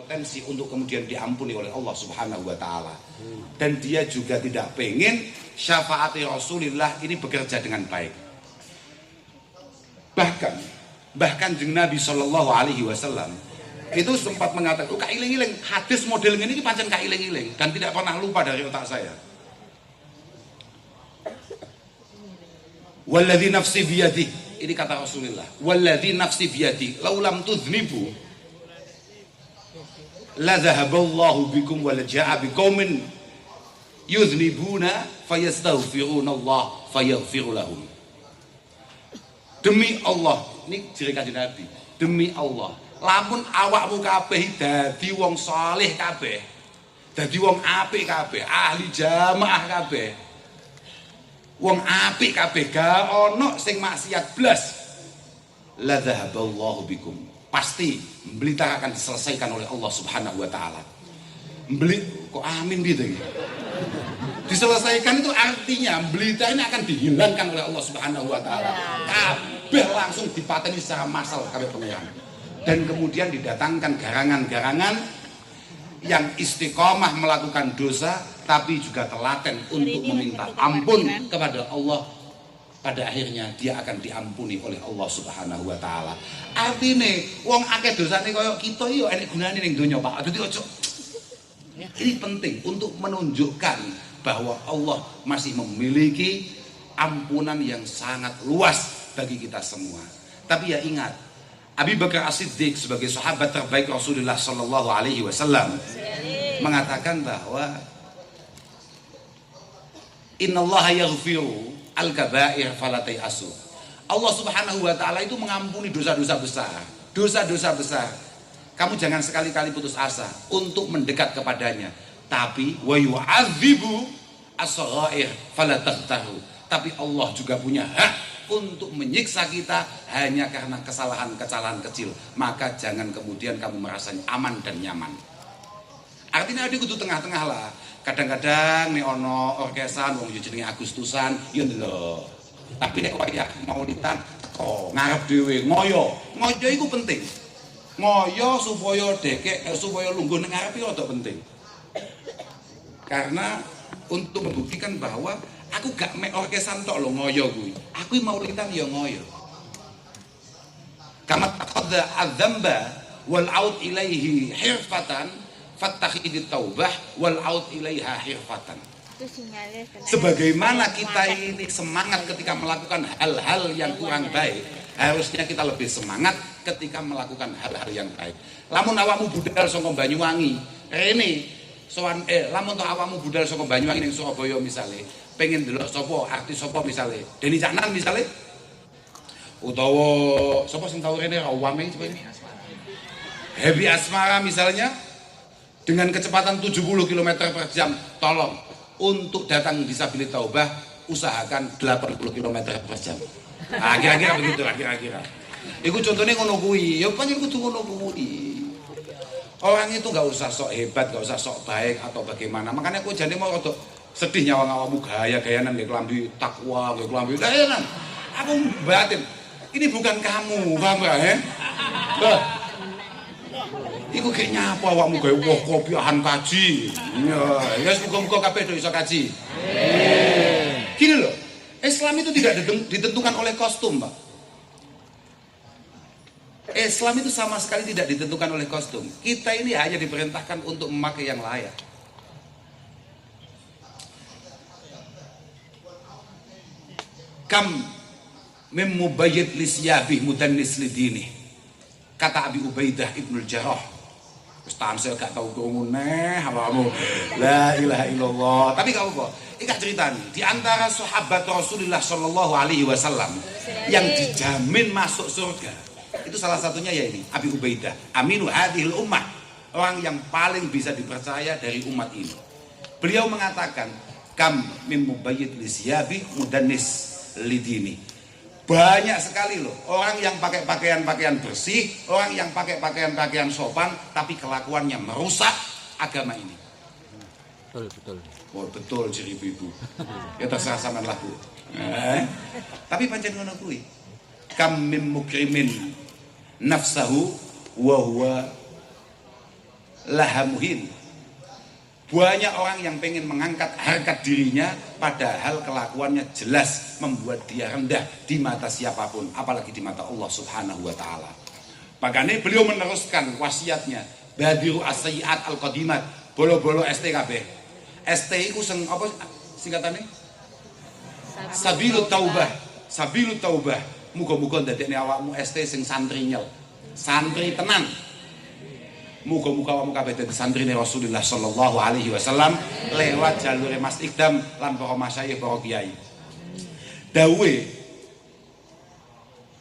berpotensi untuk kemudian diampuni oleh Allah Subhanahu wa taala. Dan dia juga tidak pengen syafaat Rasulullah ini bekerja dengan baik. Bahkan jeung Nabi sallallahu alaihi wasallam itu sempat mengatakan, kailing-iling hadis model ini pancen kailing-iling dan tidak pernah lupa dari otak saya. Walladzi nafsi biyadihi, ini kata Rasulullah, walladzi nafsi biyadihi law lam tudhnibu la dhahaballahu bikum wa la jaa biqaumin yudhnibuna fayastaghfiruna Allah fayaghfiru lahum. Demi Allah, ini ciri kanjeng Nabi, demi Allah, lamun awakmu kabeh dadi wong saleh kabeh, dadi wong apik kabeh, ahli jamaah kabeh, wong apik kabeh, gak ono sing maksiat blas, la dhahaballahu bikum, pasti blitar akan diselesaikan oleh Allah Subhanahu wa taala. Kok amin gitu ya? Diselesaikan itu artinya blitar ini akan dihilangkan oleh Allah Subhanahu wa taala. Kabeh langsung dipateni secara massal kabeh pengiran. Dan kemudian didatangkan garangan-garangan yang istiqomah melakukan dosa tapi juga telaten untuk meminta ampun kepada Allah. Pada akhirnya dia akan diampuni oleh Allah Subhanahu wa taala. Artine wong akeh dosane kaya kita yo enek gunane ning donya, Pak. Dadi ojo. Ini penting untuk menunjukkan bahwa Allah masih memiliki ampunan yang sangat luas bagi kita semua. Tapi ya ingat, Abu Bakar As-Siddiq sebagai sahabat terbaik Rasulullah sallallahu alaihi wasallam mengatakan bahwa innallaha yaghfiru al-kaba'ir fala tayasu. Allah Subhanahu wa taala itu mengampuni dosa-dosa besar. Dosa-dosa besar. Kamu jangan sekali-kali putus asa untuk mendekat kepadanya. Tapi wa yu'adzibu as-saghair fala taghtaru. Tapi Allah juga punya hak untuk menyiksa kita hanya karena kesalahan-kesalahan kecil. Maka jangan kemudian kamu merasa aman dan nyaman. Artinya adik kudu tengah-tengah lah. Kadang-kadang nih ono orkesan wong yo jenenge Agustusan yo ndelok. Tapi nek wayah maulidan kok ngarep dhewe ngoyo. Ngoyo iku penting. Ngoyo supaya dekek supaya lungguh ning ngarep iku penting. Karena untuk membuktikan bahwa aku gak mek orkesan tok lho ngoyo kuwi. Aku maulidan ya ngoyo. Kama taqadda adzamba wal aud ilaihi hirfatan fattakhidit taubah wal aud ilaiha hirfatan. Sebagaimana kita ini semangat ketika melakukan hal-hal yang kurang baik, harusnya kita lebih semangat ketika melakukan hal-hal yang baik. Lamun awakmu budal saka Banyuwangi, rene sowan lamun to awakmu budal saka Banyuwangi ning Surabaya misale, pengen delok sapa artis sapa misale, Denny Caknan misale, utawa sapa sing tau rene Rawame coba ini, Happy Asmara misalnya, dengan kecepatan 70 km per jam, tolong untuk datang disabilitas taubah usahakan 80 km per jam. Nah, kira-kira begitu lah kira-kira. Iku contohnya ngono kuwi, ya pancen kudu ngono kuwi. Orang itu gak usah sok hebat, gak usah sok baik atau bagaimana. Makanya aku jane mau rada sedih nyawa awakmu gaya-gayanan nggih klambi takwa, nggih klambi gayanan. Aku batin. Ini bukan kamu, paham gak ya? Iku kayak nyapa awakmu gawe woh kopiahan kaji. Ya muga-muga kabeh do iso kaji. Gini loh, Islam itu tidak ditentukan oleh kostum, Pak. Islam itu sama sekali tidak ditentukan oleh kostum. Kita ini hanya diperintahkan untuk memakai yang layak. Kam mim mubayyid lisyabih mudannis lidini. Kata Abi Ubaidah Ibnul Jarrah. Tansel gak tau krungu neh apamu. La ilaha illallah. Tapi gak apa-apa. Iki cerita nih, di antara sahabat Rasulullah sallallahu alaihi wasallam yang dijamin masuk surga. Itu salah satunya ya ini, Abi Ubaidah, aminu hadhil ummah. Orang yang paling bisa dipercaya dari umat ini. Beliau mengatakan, kam mim mubayyid lisyabi mudannis lidini. Banyak sekali loh orang yang pakai pakaian-pakaian bersih, orang yang pakai pakaian-pakaian sopan, tapi kelakuannya merusak agama ini. Betul. Oh, betul ciri ibu. Ya terserah sampean lah Bu. Tapi pancen ngono kuwi. Kam mim mukrimin nafsahu wa huwa lahamuhin. Banyak orang yang pengen mengangkat harkat dirinya, padahal kelakuannya jelas membuat dia rendah di mata siapapun, apalagi di mata Allah Subhanahu wa Ta'ala. Makanya beliau meneruskan wasiatnya, badiru as-sayyi'at al-qadimat, bolo-bolo STKB. ST itu apa singkatannya? Sabilut taubah. Sabilut taubah. Muga-muga ndadekne awakmu ST sing santri nyel. Santri tenan. Muga-muga awakmu kabeh dadi santrine Rasulullah sallallahu alaihi wasallam lewat jalur Mas Ikdam lan para masyayikh para kiai. Dawe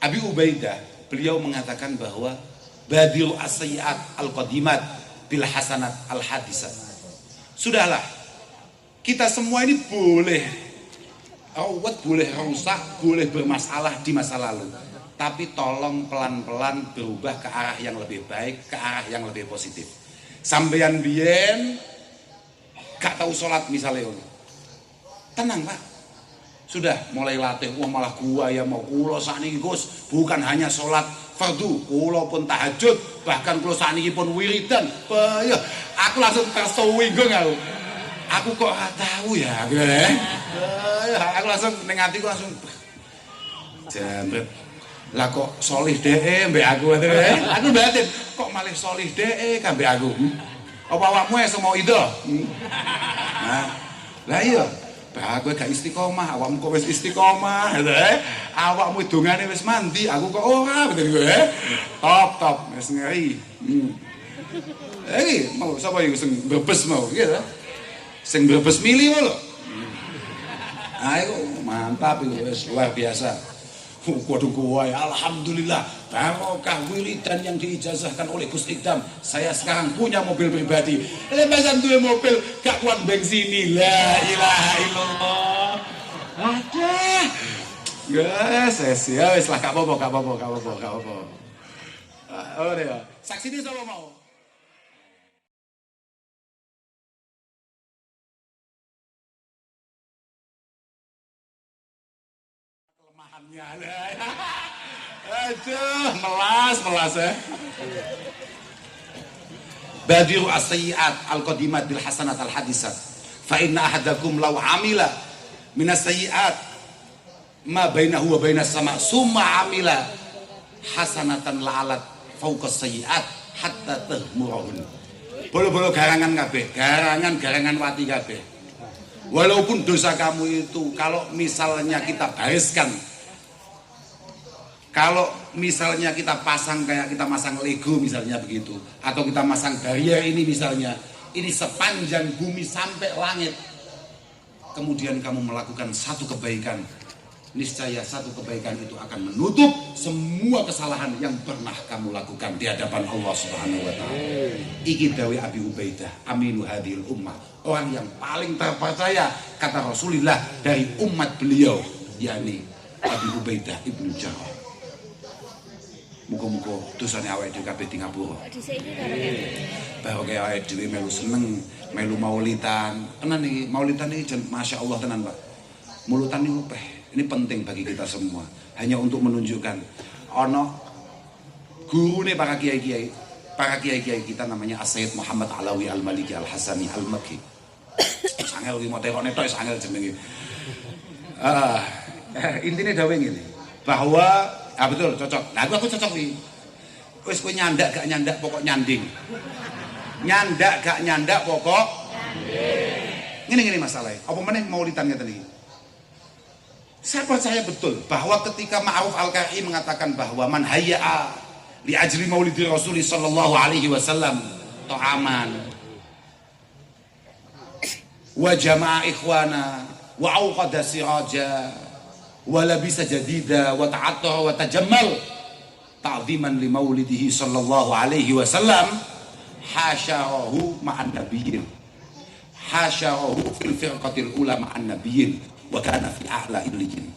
Abi Ubaidah, beliau mengatakan bahwa badiru as-sayyi'at al-qadimat bil hasanat al-hadisat. Sudahlah, kita semua ini boleh rawat, boleh rusak, boleh bermasalah di masa lalu, tapi tolong pelan-pelan berubah ke arah yang lebih baik, ke arah yang lebih positif. Sampeyan biyen gak tahu sholat misalnya, tenang Pak, sudah mulai latih. Wah malah gua ya mau kulo sakniki Gus, bukan hanya sholat fardu, kulo pun tahajud, bahkan kulo sakniki pun wiridan. Ya, aku langsung tersuwinggung aku kok gak tahu ya, aku langsung ning atiku langsung jambret. Lah kok solih dhe'e mbek aku aku batin kok malih solih dhe'e kan mbek aku. Apa awakmu semua itu? Nah, lah iya, aku gak istiqomah, awakmu kok wis istiqomah, awakmu dongane wis mandi, aku kok ora, betul gue. Top, wis ngeri. Mau sapa iki sing brebes mau, gitu. Sing brebes milih lho. Ayo mantap itu wis luar biasa. Waduh gua ya, alhamdulillah barokah wiridan yang diijazahkan oleh Gus Ikdam. Saya sekarang punya mobil pribadi. Lepasan tuh mobil gak kuat bensin. La ilaha illallah. Ada. Guys, ya wis lah gak apa-apa. Oh dia. Saksi ini sama mau. Aduh, melas ya. Badiru as-sayyi'at al-qadimat bil hasanat al-hadisat. Fa inna ahadakum law amila minas sayyi'at ma bainahu wa bainas sama summa amila hasanatan la'alat fawqa sayyi'at hatta tahmurahun. Bolo-bolo garangan kabeh, garangan wati kabeh. Walaupun dosa kamu itu kalau misalnya kita bariskan, kalau misalnya kita pasang kayak kita masang Lego misalnya begitu, atau kita masang barrier ini misalnya, ini sepanjang bumi sampai langit, kemudian kamu melakukan satu kebaikan, niscaya satu kebaikan itu akan menutup semua kesalahan yang pernah kamu lakukan di hadapan Allah Subhanahu wa Ta'ala. Iki dawe Abi Ubaidah aminu hadhil ummah, orang yang paling terpercaya kata Rasulullah dari umat beliau, yakni Abi Ubaidah ibnu Jarrah. Muga-muga dosane awake dhewe kabeh di ngapura. Bahwa kayak awake dhewe melu seneng, melu maulidan. Tenan iki, maulidan iki Masya Allah tenan, Pak. Mulutan niku ini penting bagi kita semua. Hanya untuk menunjukkan ana gurune para kiai-kiai kita namanya As-Sayyid Muhammad Alawi Al-Maliki Al-Hasani Al-Makki. Sangel iki motekone tok sangel jenenge. Intine dawe ngene, bahwa betul cocok. Nah aku cocok nih. Wis kowe nyandak gak nyandak pokok nyanding. Nyandak gak nyandak pokok nyanding. Ngene masalahnya. Apa meneh maulidan ngeten iki. Saya percaya betul bahwa ketika Ma'ruf Al-Kar'i mengatakan bahwa man hayya'a li ajli maulidi Rasul sallallahu alaihi wasallam ta'aman wa jama'a ikhwana wa auqada siraja wa labisa jadida wa ta'attara wa tajammal ta'ziman li maulidihi sallallahu alaihi wasallam hasyarahu ma'an nabiyyin hasyarahu fil firqatil ula ma'an nabiyyin wa kana fi a'la illiyin.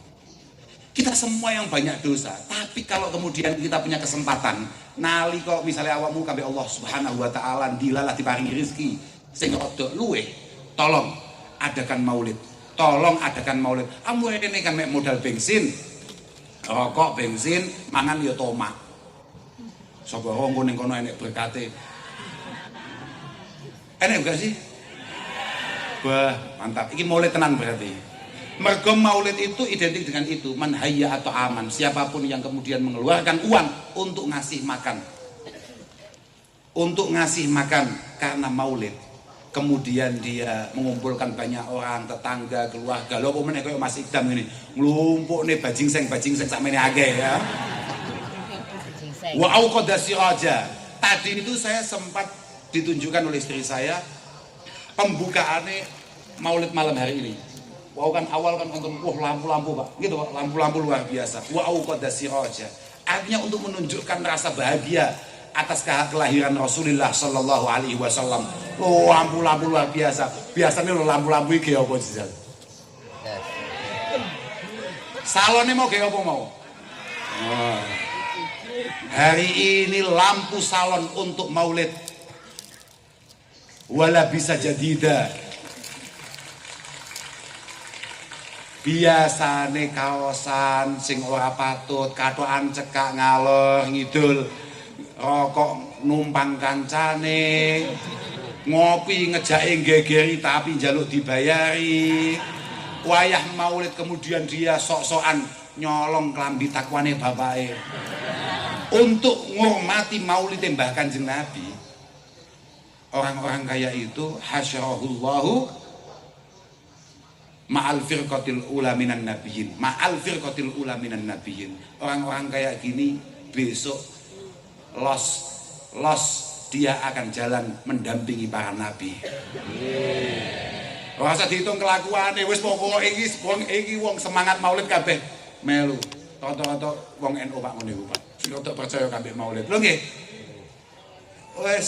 Kita semua yang banyak dosa, tapi kalau kemudian kita punya kesempatan nalika misalnya awakmu kabeh Allah Subhanahu wa taala dilalah diparingi rezeki sing rada luweh, tolong adakan maulid. Tolong adakan maulid. Amu ini kan mek modal bensin, rokok, bensin, mangan ya tomat. Sapa wong ning kono enek berkate. Enak enggak sih? Wah, mantap. Ini maulid tenan berarti. Mergo maulid itu identik dengan itu, man hayya atau aman, siapapun yang kemudian mengeluarkan uang untuk ngasih makan. Untuk ngasih makan karena maulid. Kemudian dia mengumpulkan banyak orang, tetangga, keluarga. Lho kok meneh koyo Mas Ikdam ngene. Nglumpukne bajing-seng sakmene akeh ya. Wa auqadha siraja. Tadi itu saya sempat ditunjukkan oleh istri saya pembukaannya maulid malam hari ini. Wow kan awal kan nonton lampu-lampu Pak. Gitu Pak, lampu-lampu luar biasa. Wa auqadha siraja. Artinya untuk menunjukkan rasa bahagia atas kelahiran Rasulullah sallallahu alaihi wasallam. Oh, lampu-lampu luar biasa. Biasanya lo lampu-lampu iki apa jajal? Salonnya mau kayak apa mau? Oh. Hari ini lampu salon untuk maulid. Wala bisa jadida. Biasane kaosan sing ora patut, katokan cekak ngalor ngidul. Rokok numpang kancane, ngopi ngejake gegeri tapi njaluk dibayari. Wayah maulid kemudian dia sok-sokan nyolong klambi takwane bapake. Untuk ngurmati maulid Mbah Kanjeng Nabi. Orang-orang kaya itu hasyarahullahu ma'al firqatil ula minan nabiyyin. Ma'al firqatil ula minan nabiyyin. Orang-orang kayak gini besok los dia akan jalan mendampingi para nabi. Ora usah dihitung kelakuane, wis pokoke iki wong semangat maulid kabeh melu. Rata-rata wong NU Pak ngene iku Pak. Sing rada percaya kabeh maulid. Lho nggih. Wis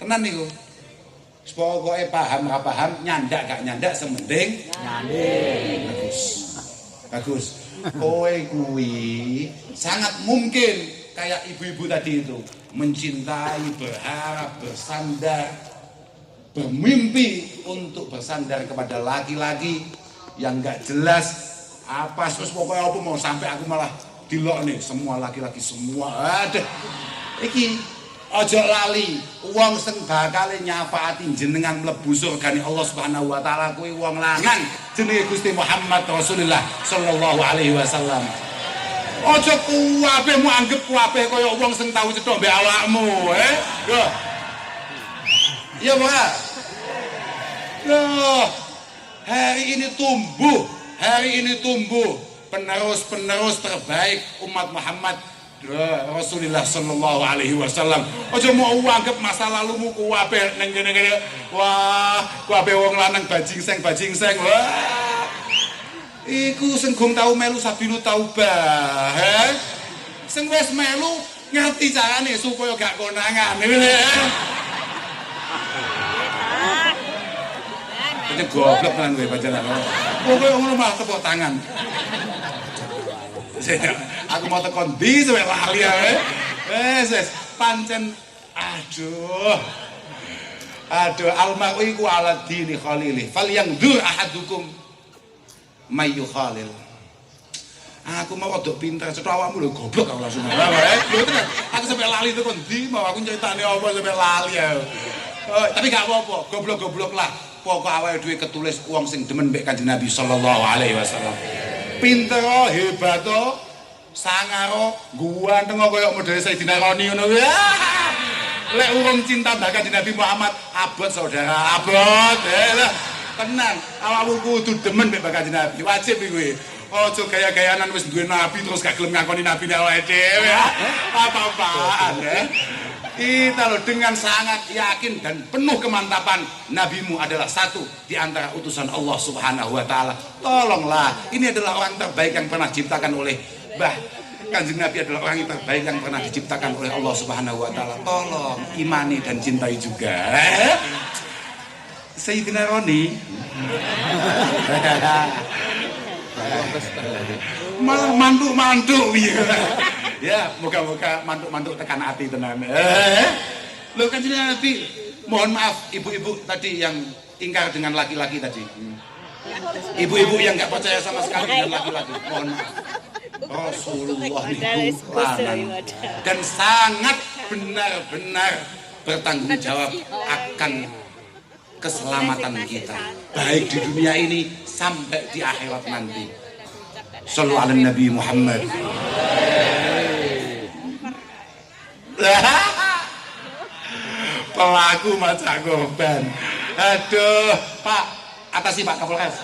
tenan niku. Wis pokoke paham ra paham, nyandak gak nyandak sementing nyanding. Bagus. Kowe kuwi sangat mungkin kayak ibu-ibu tadi itu mencintai, berharap, bersandar, bermimpi untuk bersandar kepada laki-laki yang gak jelas apa terus pokoknya apa mau sampai aku malah dilok nih semua laki-laki semua ada iki ojo lali wong sing bakal nyafaati jenengan mlebu surgane Allah Subhanahu wa taala kuwi wong lanang jenenge Gusti Muhammad Rasulullah sallallahu alaihi wasallam. Ojo kuwabe mu anggap kuwabe kaya wong sing tau cethok mbek awakmu, Yo. Iya, Pak. Loh. Hari ini tumbuh penerus terbaik umat Muhammad Rasulullah sallallahu alaihi wasallam. Ojo mau anggap masa lalumu kuwabe ning kene-kene. Wah, kuwabe wong lanang bajing-seng. Wah. Iku sing gong tau melu Sabilu Taubah, sing wis melu ngerti carane supaya gak konangan. Ini goblok kan kowe pacaran. Pokoke ngono mah tepuk tangan. Aku mau tekon ndi sampe lali ae. Wes pancen aduh almar'u iku ala dini khalili. Falyanzur ahadukum mayu khalil. Aku mau rodok pinter, cetha awakmu lho goblok aku langsung. Lho tenan, aku sampe lali tekan ndi mau aku critane apa sampe lali ya. Tapi gak apa-apa, goblok-goblok lah. Pokok awake dhewe ketulis wong sing demen mbek Kanjeng Nabi sallallahu alaihi wasallam. Pinter, hebat, sangaro, ganteng kaya model Sayyidina Roni ngono kuwi. Lek urung cinta mbek Kanjeng Nabi Muhammad, abot saudara, abot. Tenan, awakmu kudu demen mbek Kanjeng Nabi. Wajib kuwi. Aja gaya-gayanan wis duwe nabi terus gak gelem ngakoni nabine awake dhewe. Apa-apaan ya. Kita loh dengan sangat yakin dan penuh kemantapan nabimu adalah satu di antara utusan Allah Subhanahu wa taala. Tolonglah, ini adalah orang terbaik yang pernah diciptakan oleh Kanjeng Nabi adalah orang yang terbaik yang pernah diciptakan oleh Allah Subhanahu wa taala. Tolong imani dan cintai juga. Sayyidina Roni malah mantuk-mantuk ya, moga-moga mantuk-mantuk tekan hati tenan. Lho Kanjeng Nabi, mohon maaf ibu-ibu tadi yang ingkar dengan laki-laki tadi. Ibu-ibu yang enggak percaya sama sekali dengan laki-laki, mohon maaf. Rasulullah itu lanang dan sangat benar-benar bertanggung jawab akan keselamatan kita, baik di dunia ini sampai di akhirat nanti. Shallu ala Nabi Muhammad. Pelaku maca korban. Aduh, Pak, atasi Pak Kapolres.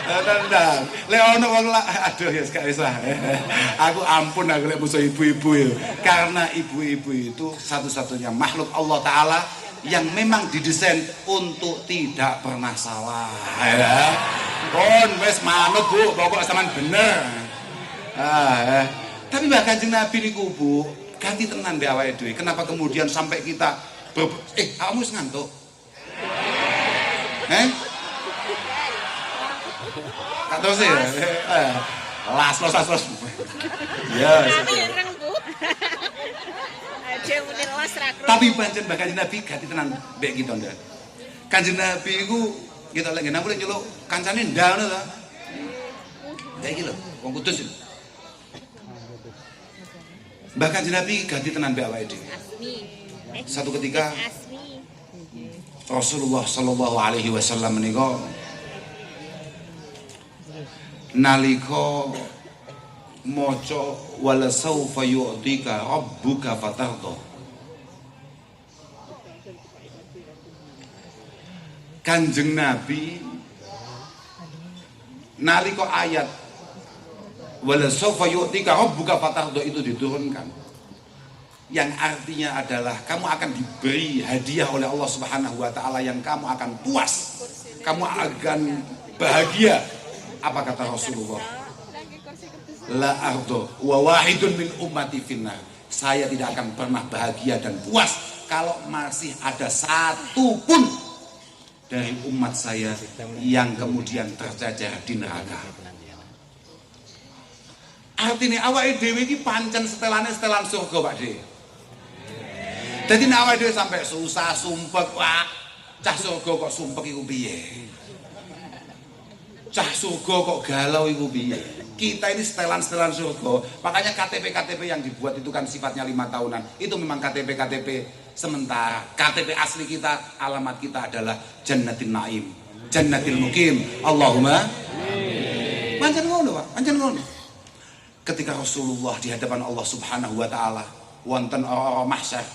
Tendang. Leono wong aduh ya gak bisa. Aku ampun aku lek musuh ibu-ibu ya. Karena ibu-ibu itu satu-satunya makhluk Allah Taala yang memang didesain untuk tidak pernah salah. Ya. Pun wis manut Bu, pokok sampean bener. Tapi bahkan Kanjeng Nabi niku Bu, ganti tenan mbek awake dhewe. Kenapa kemudian sampai kita kamu wis ngantuk? Kak terus ya? Las. Ya. Tapi pancen mbak Kanjeng Nabi ganti tenan mbek kita ndak. Kanjeng Nabi iku kita lagi nang boleh nyeluk kancane ndak ngono ta. Kayak iki lho, wong Kudus iki. Mbak Kanjeng Nabi ganti tenan mbek awake dhewe. Satu ketika Rasulullah sallallahu alaihi wasallam menika nalika maca wala saufa yu'tika rabbuka fatarda. Kanjeng Nabi nalika ayat wala saufa yu'tika rabbuka fatarda itu diturunkan, yang artinya adalah kamu akan diberi hadiah oleh Allah Subhanahu wa taala yang kamu akan puas, kamu akan bahagia. Apa kata Rasulullah? La ardo wa wahidun min ummati finnar. Saya tidak akan pernah bahagia dan puas kalau masih ada satu pun dari umat saya yang kemudian terjajar di neraka. Artinya awake dhewe iki pancen setelane setelan surga Pak De. Dadi nek awake dhewe sampai susah sumpek, wah, cah surga kok sumpek iku piye? Cah surga kok galau iku piye? Kita ini setelan-setelan surga. Makanya KTP yang dibuat itu kan sifatnya 5 tahunan. Itu memang KTP sementara. KTP asli kita, alamat kita adalah Jannatin Naim, Jannatil Mukim. Allahumma pancen ngono, Pak. Pancen ngono. Ketika Rasulullah di hadapan Allah Subhanahu wa taala, wonten ora mahsyar.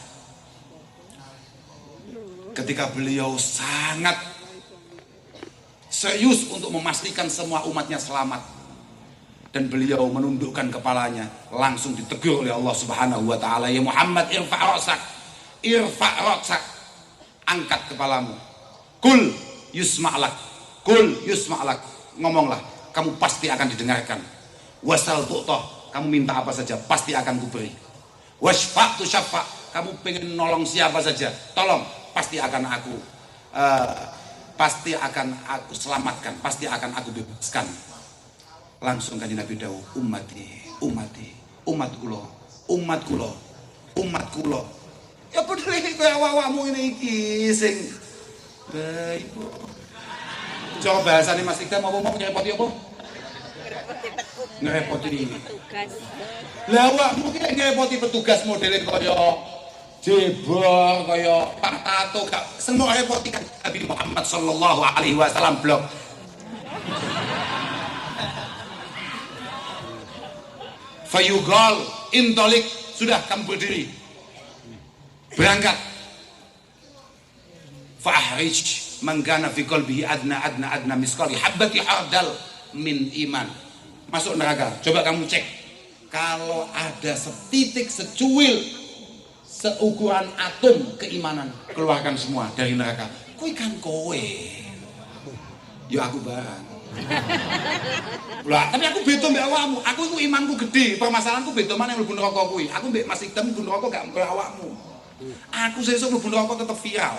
Ketika beliau sangat serius untuk memastikan semua umatnya selamat, dan beliau menundukkan kepalanya, langsung ditegur oleh Allah Subhanahu wa taala, ya Muhammad irfa' ra'sak, angkat kepalamu. Kul yusma'lak, ngomonglah, kamu pasti akan didengarkan. Wasal tu'tah, kamu minta apa saja pasti akan kuberi. Wasfa' tu syafa', kamu pengen nolong siapa saja, tolong, pasti akan aku selamatkan, pasti akan aku bebaskan. Langsung Kanjeng Nabi dawuh, umat kula. Ya bener iki koyo awakmu ngene iki sing baik. Coba bahasane Mas Ikdam apa mau ngerepoti apa? Ngerepoti petugas. Lah awakmu ki ngerepoti petugas modele koyo jebor, koyo Pak Tato, gak semua repoti kan Nabi Muhammad sallallahu alaihi wasallam blok. Fayugal intolik, sudah kamu berdiri, berangkat. Fahrij manggana fi qalbihi adna miskali habbati hardal min iman. Masuk neraka. Coba kamu cek, kalau ada setitik secuil seukuran atom keimanan, keluarkan semua dari neraka. Kowe kan kowe, ya aku barang. Lah, tapi aku beda mbek awakmu. Aku iku imanku gede. Permasalahanku beda maneh mlebu neraka kuwi. Aku mbek Mas Ikdam mlebu neraka gak mbek awakmu. Aku sesuk mlebu neraka tetep viral.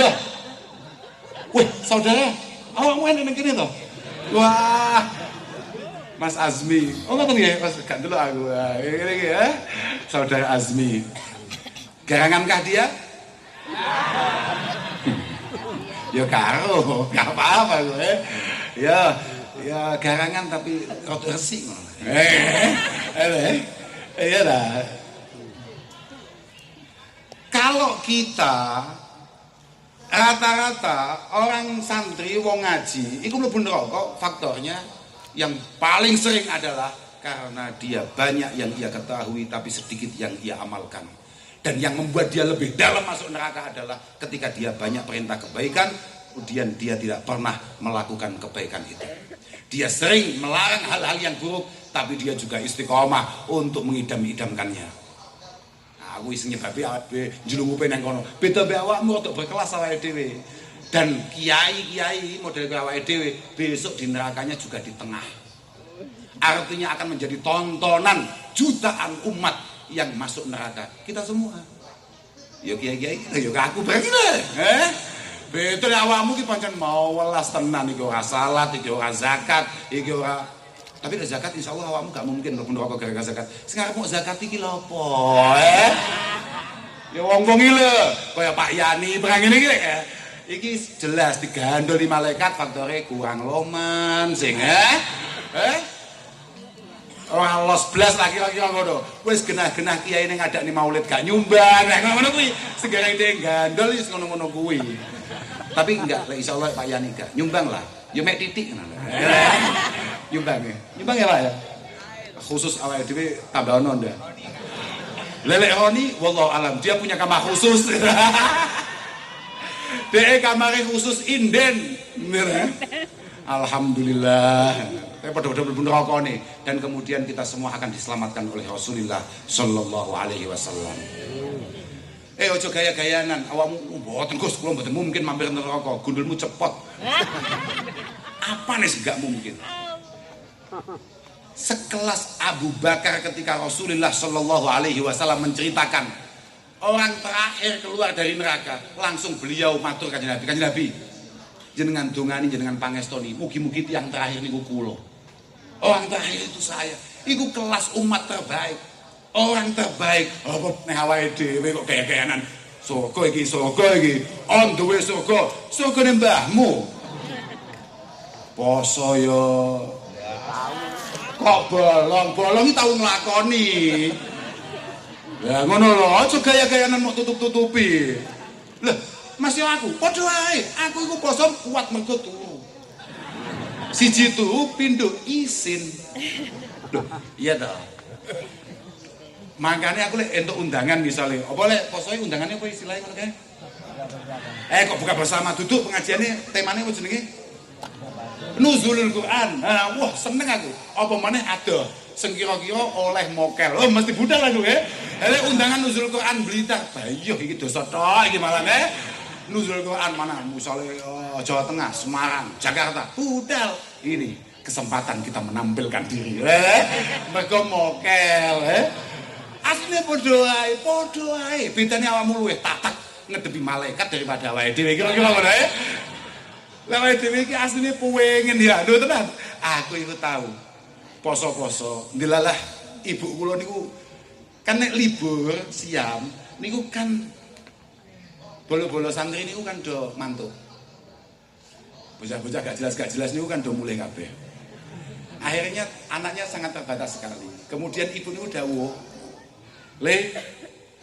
Loh. Wih, saudara, awakmu enek kene to? Wah. Mas Azmi. Oh, ngoten nggih, Mas, gak delok aku. Ngene iki ya. Saudara Azmi. Garangankah dia? Ya karo, gak apa-apa gue. Ya garangan tapi rada resik. Iya dah. Kalau kita rata-rata orang santri wong ngaji iku mlebu neraka, faktornya yang paling sering adalah karena dia banyak yang ia ketahui tapi sedikit yang ia amalkan. Dan yang membuat dia lebih dalam masuk neraka adalah ketika dia banyak perintah kebaikan, kemudian dia tidak pernah melakukan kebaikan itu. Dia sering melarang hal-hal yang buruk, tapi dia juga istiqomah untuk mengidam-idamkannya. Nah, aku isi nyebabi awake njlungupe nang kono. Beda mbek awakmu untuk berkelas awake dhewe. Dan kiai-kiai model awake dhewe besok di nerakanya juga di tengah. Artinya akan menjadi tontonan jutaan umat yang masuk neraka, kita semua. Yo kiai-kiai, yo aku berarti lah. Betul awakmu ki pancen mau welas tenan iki ora salat, iki ora zakat, iki ora. Tapi nek zakat insyaallah awakmu gak mungkin mlebu neraka gara-gara zakat. Sing arep mau zakat iki lho apa? Ya wong-wong iki lho, kaya Pak Yani perang ngene iki iki jelas digandol di malaikat faktore kurang loman sing orang los blas lagi ngono. Wis genah-genah kiai ning ngadakne maulid gak nyumbang. Nek ngono kuwi segara ide gandol wis ngono-ngono kuwi. Tapi enggak, insyaallah Pak Yani gak nyumbang lah. Ya mek titik ngono. Nyumbang ya. Nyumbang ya Pak ya. Khusus awake dhewe tambah ono ndak. Lelek Roni wallahu alam, dia punya kamar khusus. Dia kamar khusus inden. Alhamdulillah. Tapi pada-pada neraka nih, dan kemudian kita semua akan diselamatkan oleh Rasulullah Shallallahu Alaihi Wasallam. Ojo gaya-gayanan, awakmu mboten Gus, kula mboten mungkin mampir neraka, gundulmu cepot. Apa nih gak mungkin? Sekelas Abu Bakar ketika Rasulullah Shallallahu Alaihi Wasallam menceritakan orang terakhir keluar dari neraka, langsung beliau matur kanjeng Nabi, jenengan dongani jenengan pangestoni, mugi-mugi yang terakhir niku kula. Orang terakhir itu saya, itu kelas umat terbaik, orang terbaik. Apa nek awake dhewe kok gaya-gayanan surga iki, on the way surga mbahmu. Poso yo. Kok bolong iki tau nglakoni. Ya ngono lho, aja gaya-gayanan mau tutup-tutupi. Lah, Mas yo aku, padha wae. Aku iku poso kuat mergo turu. Siji turu pindho isin. Loh, iya toh. Makanya aku lek entuk undangan misalnya, apa lek posoe undangannya apa istilahnya ngono kae? Kok buka bersama duduk pengajiannya temanya apa jenenge? Nuzulul Quran. Nah, wah seneng aku. Apa maneh ada sing kira-kira oleh mokel. Oh mesti budal aku Lek undangan nuzul Quran Blitar. Bayuh iki dosa tok iki malah Nuzul Quran mana? Misalnya Jawa Tengah, Semarang, Jakarta, budal. Ini kesempatan kita menampilkan diri. Mereka mokel. Aslinya podo ae. Bedane awakmu luwih tatak ngedepi malaikat daripada awake dhewe. Kira-kira ngono Awake dhewe iki asline pengen ya. Lho tenan. Aku iku tahu. Poso-poso. Ndilalah ibu kula niku kan nek libur siam niku kan bolo-bolo santri niku kan do mantuk. Bocah-bocah gak jelas niku kan do mulai kabeh. Akhirnya anaknya sangat terbatas sekali. Kemudian ibu niku dawuh,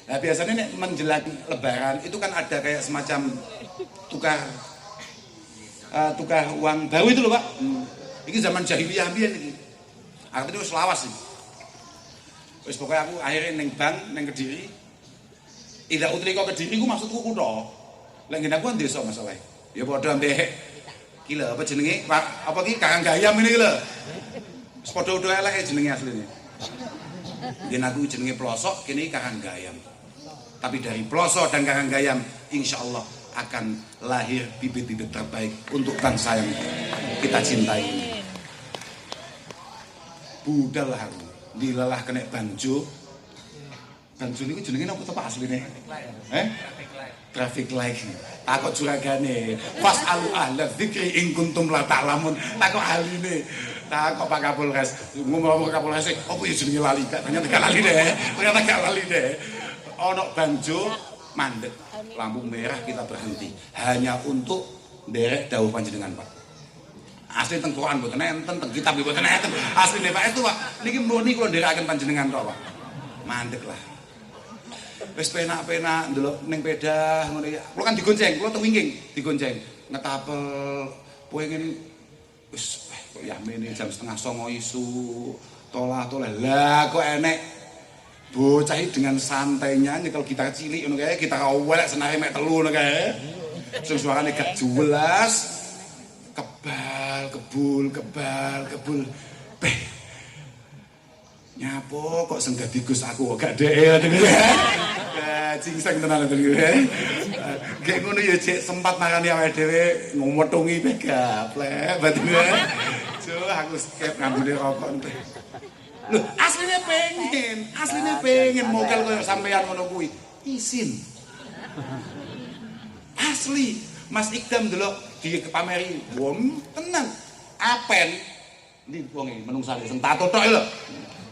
nah biasanya nek menjelang lebaran itu kan ada kayak semacam tukar uang baru itu loh Pak. Ini zaman jahiliyah mbiyen iki. Artinya wis lawas iki. Wis pokoke aku akhirnya ning bank ning Kediri. Ida utrika Kediri ku maksudku kutha. Lek ngene aku desa masalahe. Ya padha ambek iki lho apa jenenge? Apa iki Karanggayam ini lho. Wis padha-padha eleke jenenge asline. Yen aku jenenge Plosok, kene Karanggayam. Tapi dari Plosok dan Karanggayam insyaallah akan lahir bibit-bibit terbaik untuk bangsa yang kita cintai ini. Budal lah aku. Dilalah kena banjo. Banjo niku jenenge napa to Pak asline? Traffic light. Takut juragane. Fasalu ahla dzikri in kuntum la ta'lamun. Takut aline. Takut Pak Kapolres. Ngomong Kapolres, opo ya jenenge lali? Ternyata gak lali deh. Ono banjo mandek. Lampu merah kita berhenti. Hanya untuk nderek dawuh panjenengan Pak. Asli teng Quran mboten enten, teng kitab mboten enten. Asline Pak itu Pak, niki mrene kula nderekaken panjenengan tok Pak. Mandek lah. Wis penak-penak ndelok ning pedah ngono ya. Kulo kan digonceng, kulo teng wingking digonceng. Ngetapel pengen wis kok ya mene jam 8:30 isu. Tolah-tolah. Lah kok enek bocah dengan santainya nyekel gitar cilik ngono kae, gitar awelek senare mek 3 ngono kae. Sing suarane gak jelas. Kebal kebul. Nyapo kok sing dadi Gus aku gak dhek ngono ya. Cingseng tenan to iki. Gek ngono ya cek sempat makani awake dhewe ngometungi gaplek batine. Jo aku skep ngambune rokok ente. Lho, asline pengen mokel koyo sampean ngono kuwi. Isin. Asli, Mas Ikdam delok di pameri wong tenan. Apen ndi wonge menungsane sing tato tok lho.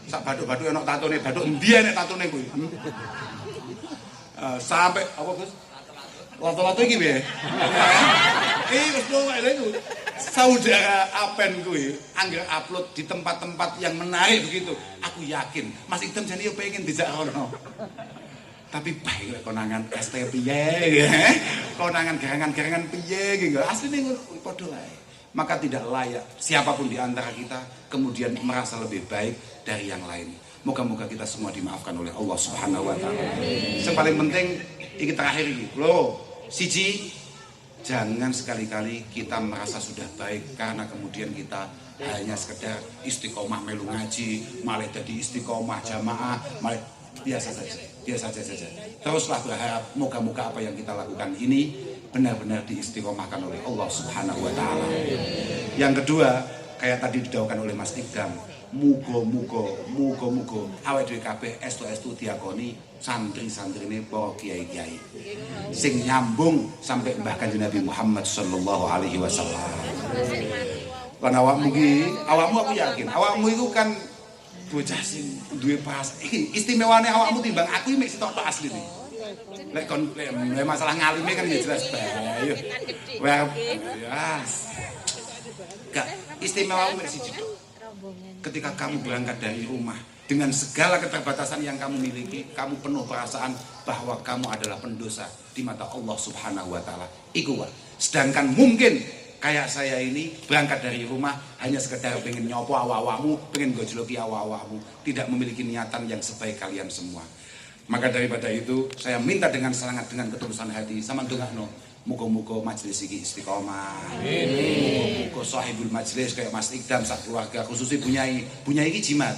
Sak bathuk-bathuk ana tatone, bathuk endi nek tatone kuwi. Sampai apa Gus? Lato-lato iki piye? Wis wae lha iku. Saudara Apen kuwi angger upload di tempat-tempat yang menarik begitu. Aku yakin Mas Ikdam jane yo pengen dijak rono. Tapi bae konangan ST piye ya. Konangan gerangan-gerangan piye iki asline padha wae. Maka tidak layak siapapun di antara kita kemudian merasa lebih baik dari yang lain. Moga-moga kita semua dimaafkan oleh Allah Subhanahu wa taala. Yang paling penting iki terakhir iki. Lho, siji jangan sekali-kali kita merasa sudah baik karena kemudian kita hanya sekedar istiqomah melu ngaji, malah jadi istiqomah jamaah, malah biasa saja. Teruslah berharap moga-moga apa yang kita lakukan ini benar-benar diistiqomahkan oleh Allah Subhanahu wa taala. Yang kedua, kayak tadi didhawuhkan oleh Mas Ikdam, muga-muga awake dhewe kabeh estu-estu diakoni santri-santrine para kiai-kiai. Sing nyambung sampai Mbah Kanjeng Nabi Muhammad sallallahu alaihi wasallam. Lan awakmu aku yakin, awakmu itu kan bocah sing duwe pas. Iki istimewane awakmu timbang aku iki mek sitok asli nih. Lek kon masalah ngalime kan ya jelas bae. Wah, ya. Gak istimewa mek siji. Ketika kamu berangkat dari rumah dengan segala keterbatasan yang kamu miliki, kamu penuh perasaan bahwa kamu adalah pendosa di mata Allah Subhanahu wa taala. Iku wae. Sedangkan mungkin kayak saya ini berangkat dari rumah hanya sekedar pengen nyopo awak-awakmu, pengen gojloki awak-awakmu, tidak memiliki niatan yang sebaik kalian semua. Maka daripada itu saya minta dengan sangat dengan ketulusan hati sama ndongakno muga-muga majelis iki istiqomah. Amin. Muga sahibul majelis kayak Mas Ikdam sak keluarga khususnya Bunyai iki jimat.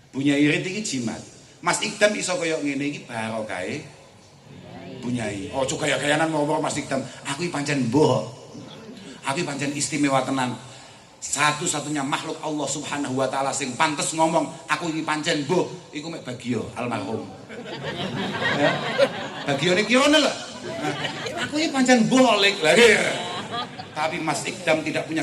Bunyai Rit iki jimat. Mas Ikdam iso kaya ngene iki barokahe Bunyai. Ojo gaya-gayanan ngomong Mas Ikdam, aku iki pancen mbuh. Aku iki pancen istimewa tenan. Satu-satunya makhluk Allah Subhanahu wa taala sing pantes ngomong aku iki pancen mbuh iku mek Bagio almarhum. Ya. Bagione kione lho. Aku iki pancen mbuh lek lagi. Tapi Mas Ikdam tidak punya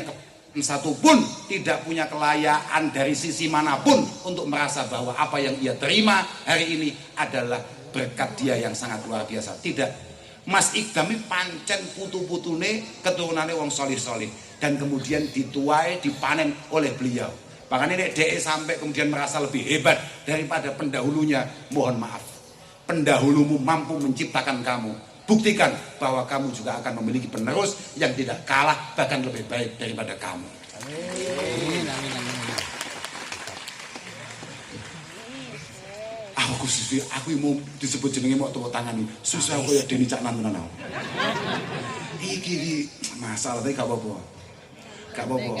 satu pun tidak punya kelayaan dari sisi manapun untuk merasa bahwa apa yang ia terima hari ini adalah berkat dia yang sangat luar biasa. Tidak. Mas Ikdam ini pancen putu-putune keturunane wong solih-solih dan kemudian dituai dipanen oleh beliau. Makanya nek dhek sampai kemudian merasa lebih hebat daripada pendahulunya, mohon maaf. Pendahulumu mampu menciptakan kamu. Buktikan bahwa kamu juga akan memiliki penerus yang tidak kalah bahkan lebih baik daripada kamu. Amin. Aku mau disebut jenenge mau tepuk tangan nih. Susah kaya Deni Cak Nantenan. Iki masalah tapi gak apa-apa. Gak apa-apa.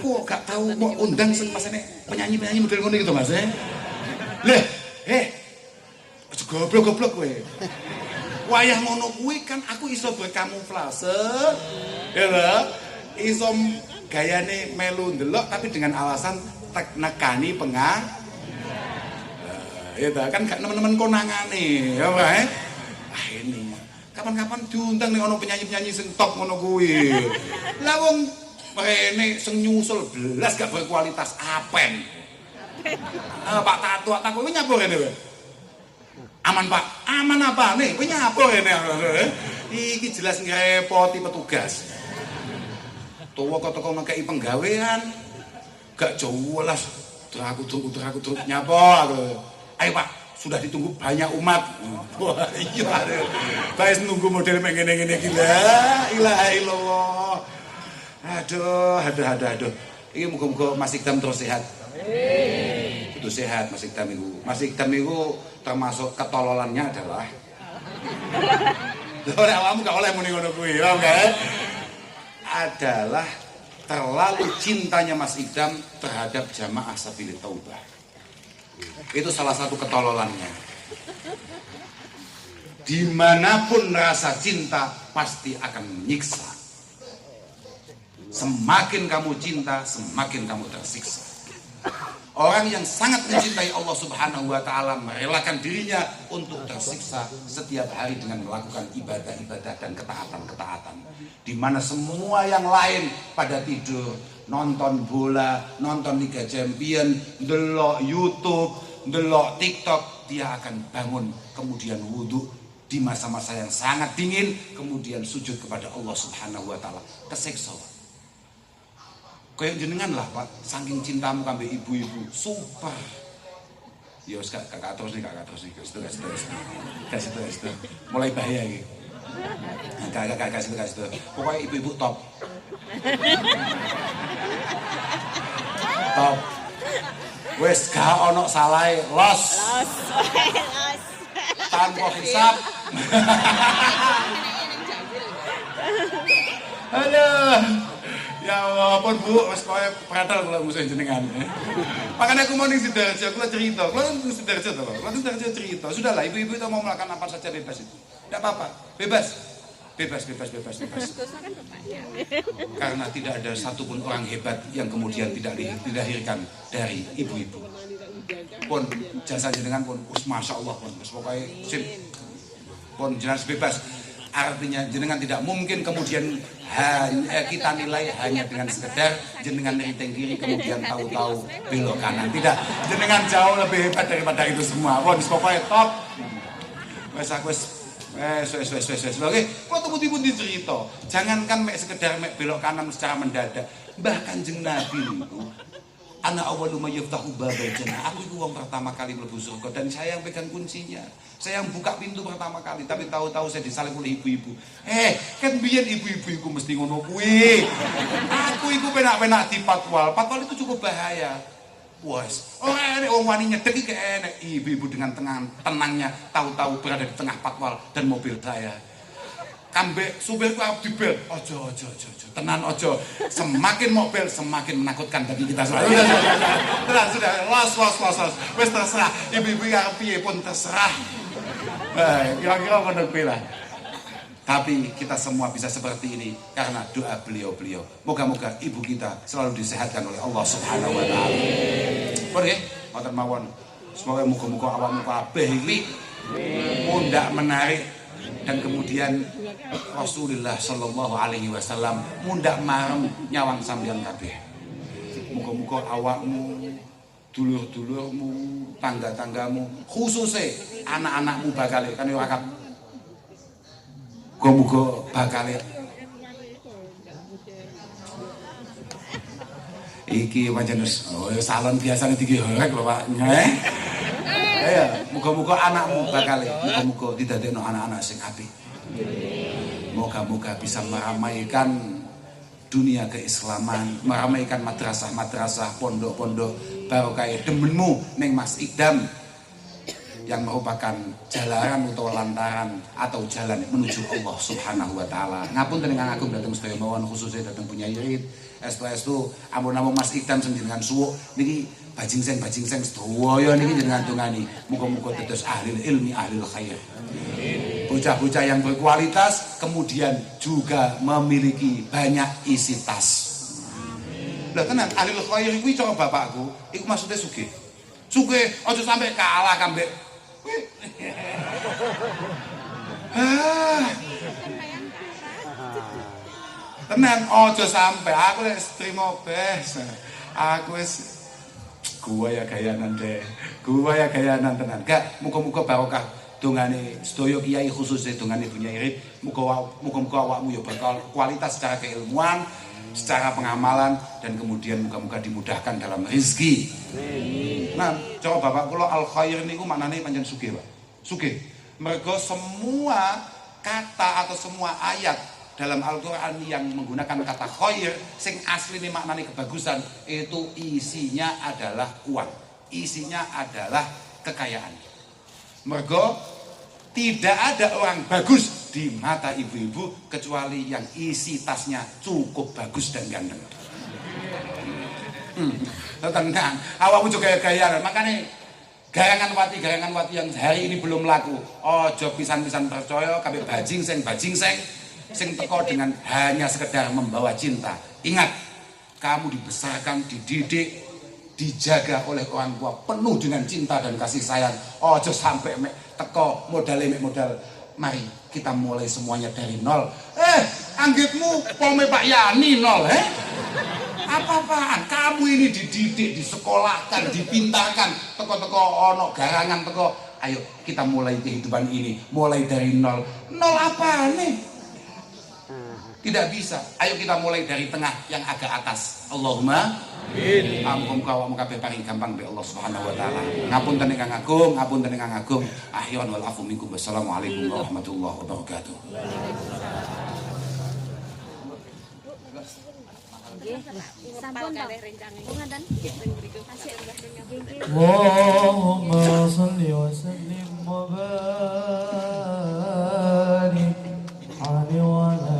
Aku gak tahu mau undang sing pasane penyanyi-penyanyi model ngono gitu Mas. Lah, goblok-goblok kowe. Wayah ngono kuwi kan aku iso berkamuflase. Ya lho. Iso gayane melu ndelok tapi dengan alasan nekani ya kan gak nemen-nemen konangane ya Pak. Ini kapan-kapan diundang nih ono penyanyi-penyanyi sing top ngono kuwi. Lah wong rene sing nyusul belas gak berkualitas Apen. Pak Tato kowe nyapa rene kowe? Aman Pak, aman apa nih? Kowe nyapa rene? Iki jelas ngrepoti petugas. Tuwa kok teko ngekeki penggawean. Gak jelas. Aku nyapa aku. Ayo Pak, sudah ditunggu banyak umat. Wah, iya. Baes nunggu model ngene-ngene iki. La ilaha illallah. Aduh. Ini muga-muga Mas Ikdam terus sehat. Itu sehat Mas Ikdam itu. Mas Ikdam itu termasuk ketololannya adalah ora awakmu gak oleh muni ngono kuwi, paham gak? Adalah terlalu cintanya Mas Ikdam terhadap jamaah Sabilit Taubah. Itu salah satu ketololannya. Dimanapun rasa cinta pasti akan menyiksa. Semakin kamu cinta, semakin kamu tersiksa. Orang yang sangat mencintai Allah Subhanahu wa Ta'ala merelakan dirinya untuk tersiksa setiap hari dengan melakukan ibadah-ibadah dan ketaatan-ketaatan. Di mana semua yang lain pada tidur, nonton bola, nonton Liga Champion, delok YouTube, delok TikTok, dia akan bangun kemudian wudhu di masa-masa yang sangat dingin, kemudian sujud kepada Allah Subhanahu wa Ta'ala. Kesiksa. Kayak jenengan lah Pak, saking cintamu kambek ibu-ibu, super. Ya wis kakak terus nih, kasih terus. Mulai bahaya iki. Kakak kasih terus. Pokoknya ibu-ibu top. Top. Wis gak ono salahe, los. Tanpa hisap. Aduh. Ya walaupun Bu, wis koyo pratal kula musuh jenengan. Makanya aku mau ning Sidoarjo, kula cerita. Kula ning Sidoarjo to, kula ning Sidoarjo cerita. Sudahlah, ibu-ibu itu mau melakukan apa saja bebas itu. Tidak apa-apa, bebas. Karena tidak ada satupun orang hebat yang kemudian tidak dilahirkan dari ibu-ibu. Pun jasa jenengan pun masya Allah pun pokoknya sip. Pun jelas bebas. Artinya jenengan tidak mungkin kemudian kita nilai hanya dengan sekedar jenengan neriting kiri kemudian tahu-tahu belok kanan. Tidak, jenengan jauh lebih hebat daripada itu semua. Pun pokoknya top. Wes. Oke, kok tunggu-tunggu dicerita. Jangankan sekedar belok kanan secara mendadak. Bahkan Kanjeng Nabi itu ana awwalu ma yaftahu babal jannah. Aku itu wong pertama kali mlebu surga dan saya yang pegang kuncinya. Saya yang buka pintu pertama kali, tapi tahu-tahu saya disalib oleh ibu-ibu. Kan biyen ibu-ibu iku mesti ngono kuwi. Aku iku penak-penak di patwal. Patwal itu cukup bahaya. Wes, ora enek wong wani nyedek iki enek. Ibu-ibu dengan tenangnya tahu-tahu berada di tengah patwal dan mobil saya. Kambek supirku dibel, ojo, tenan ojo. Semakin mobil semakin menakutkan bagi kita semua. Sudah, los. Wes terserah, ibu-ibu yang piye pun terserah. Kira-kira ngono kuwi lah. Tapi kita semua bisa seperti ini karena doa beliau-beliau. Moga-moga ibu kita selalu disehatkan oleh Allah Subhanahu wa Ta'ala. Oke, ngoten mawon. Semoga muga-muga awakmu kabeh iki mundak menarik dan kemudian Rasulullah Shallallahu Alaihi Wasallam mundak marem nyawang sampeyan kabeh. Muga-muga awakmu, dulur-dulurmu, tangga-tanggamu, khususnya anak-anakmu bakal kan yo akad. Muga-muga bakal iki pancen salon biasane digorek lho Pak. Ya, muga-muga anakmu bakal muga-muga didadekno anak-anak sing apik. Moga-moga bisa meramaikan dunia keislaman, meramaikan madrasah-madrasah, pondok-pondok barokah demenmu ning Mas Ikdam yang merupakan jalanan atau lantaran atau jalan menuju Allah Subhanahu wa Ta'ala. Ngapunten ingkang agung dhateng sedaya mawon khususnya dhateng Bunyai Irit. Estu ampun-ampun Mas Ikdam sing jenengan suwuk niki bajing seng sedaya niki jenengan tungani. Muga-muga dados ahli ilmi, ahli khair. Bocah-bocah yang berkualitas kemudian juga memiliki banyak isi tas. Lah tenan ahli khair kuwi cara bapakku, iku maksudnya sugih. Sugih aja sampai kalah kambek. Tenan aja sampai aku wis trimo bes. Aku wis gua ya gayanan tenan. Gak muga-muga barokah dongane sedaya kiai khususnya dongane Bunyai Irit. Muga-muga awakmu ya bakal kualitas secara keilmuan secara pengamalan, dan kemudian muga-muga dimudahkan dalam rezeki. Nah, coba Bapak kula al khair niku maknane pancen sugih, Pak. Sugih. Mergo semua kata atau semua ayat dalam Al-Qur'an yang menggunakan kata khair sing asline maknane kebagusan itu isinya adalah uang. Isinya adalah kekayaan. Mergo tidak ada orang bagus di mata ibu-ibu kecuali yang isi tasnya cukup bagus dan ganteng. Tenang, awakmu juga gaya-gaya. Makanya garangan wati yang hari ini belum laku. Ojo pisan-pisan percaya kabeh bajing sing teko dengan hanya sekedar membawa cinta. Ingat, kamu dibesarkan, dididik, dijaga oleh orang tua penuh dengan cinta dan kasih sayang. Ojo sampai teko modal mari kita mulai semuanya dari nol. Anggitmu pome Pak Yani nol, apa-apaan? Kamu ini dididik, disekolahkan, dipintarkan, teko-teko ono garangan teko. Ayo kita mulai kehidupan ini, mulai dari nol. Nol apa nih? Tidak bisa. Ayo kita mulai dari tengah yang agak atas. Allahumma amin. Muga-muga kabeh paring gampang be Allah Subhanahu wa taala. Ngapunten ingkang agung. Ahyon wal afu minkum. Wassalamualaikum warahmatullahi wabarakatuh. Allahumma shalli wa sallim wa barik alaihi wa ala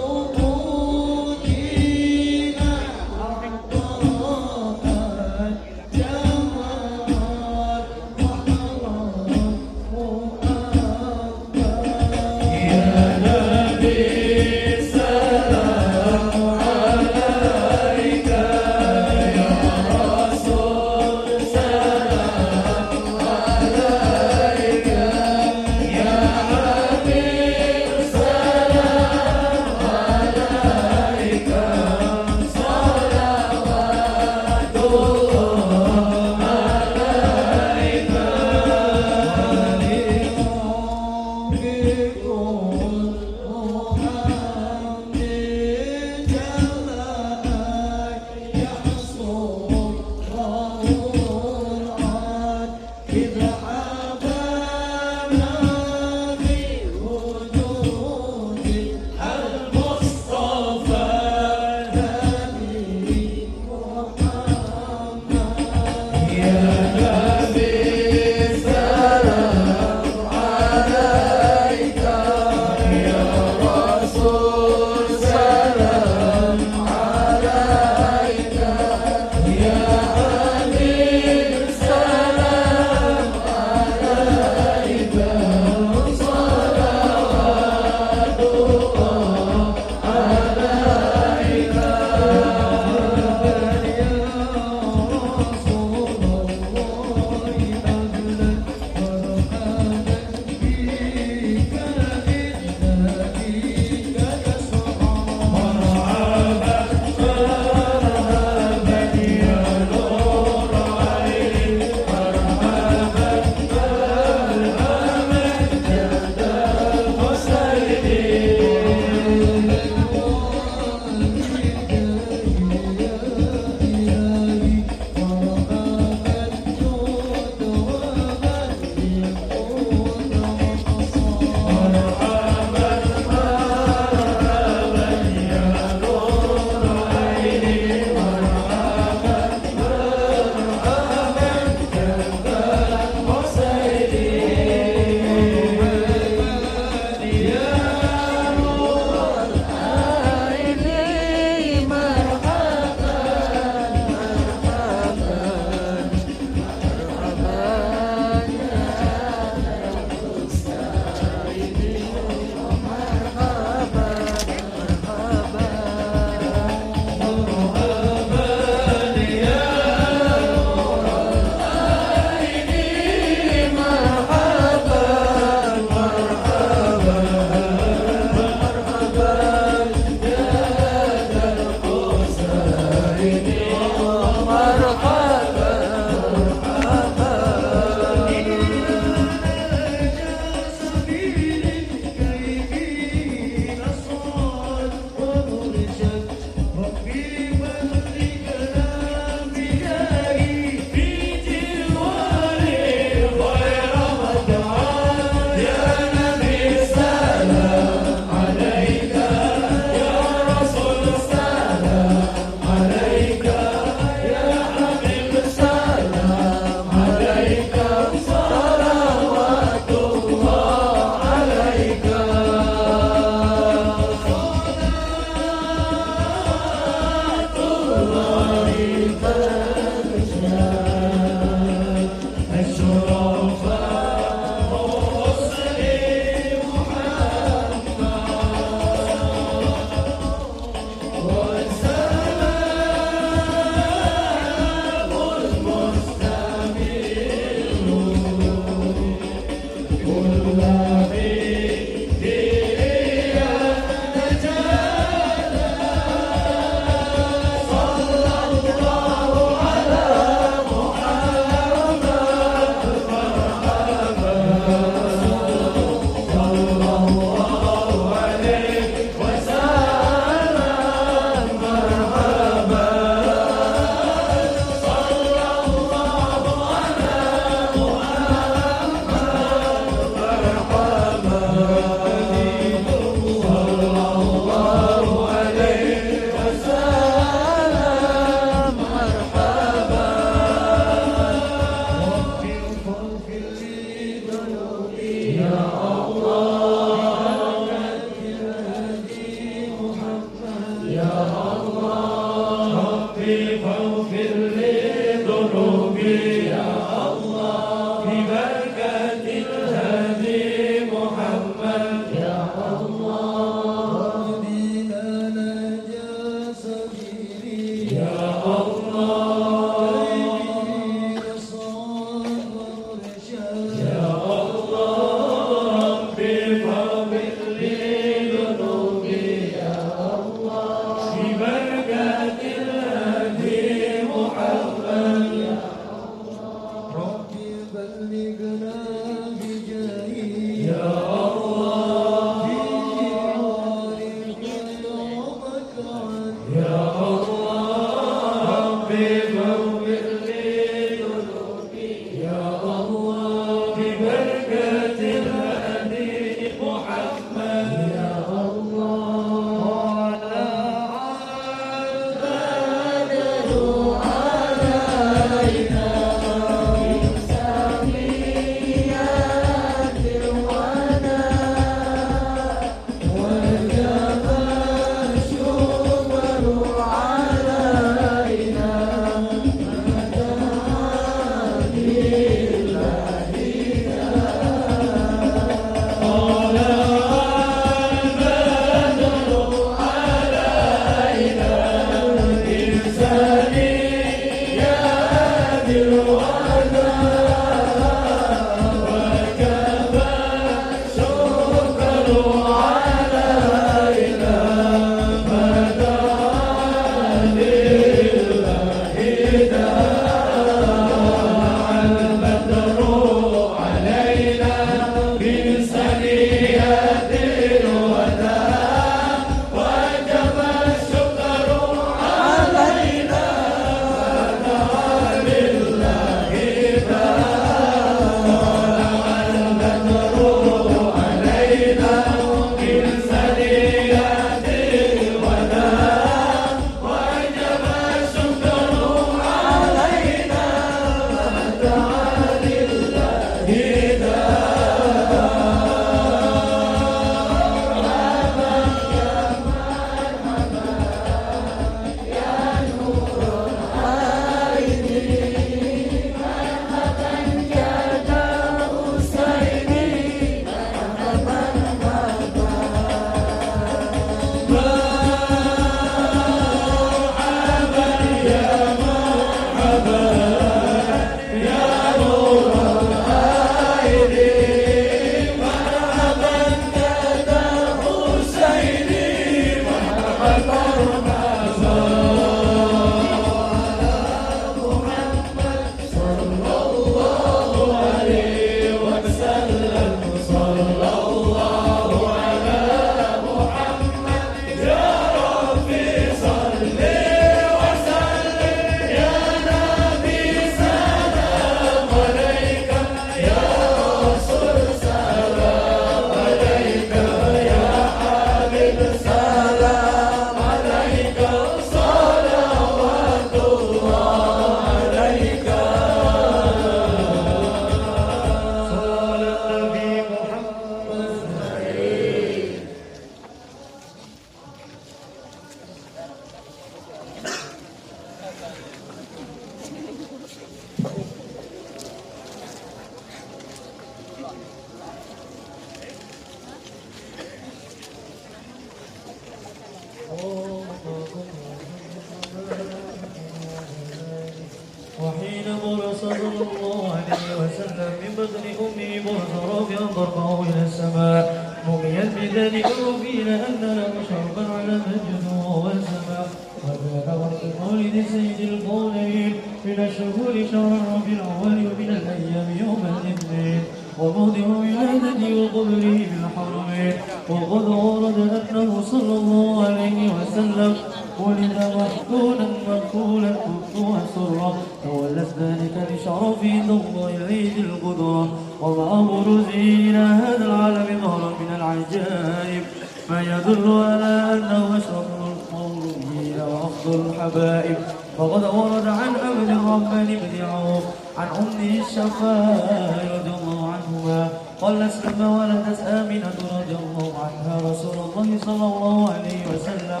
وحين برز صلى الله عليه وسلم من بطن أمه برز رافعا ضربه إلى السماء مؤمنا بذلك ربنا أن له شربا على مجده والسماء وكان وقت مولد سيد القولين من الشهور شهر ربيع الأول ومن الأيام يوم الاثنين وموضع ولادته وقبره بالحرمين وقد ورد أنه صلى الله عليه وسلم ولد محكولا مكفولا مفتوحا سرا تولت ذلك لشرفه الله العيد القدرة ومع بروزه إلى هذا العالم ظهرا من العجائب ما يدل على أنه أشرف المولودين وأفضل الحبائب فقد ورد عن عبد الرحمن بن عوف عن أمه الشفاء رضي الله عنهما قال اسلم ولدت آمنة رضي الله عنها رسول الله صلى الله عليه وسلم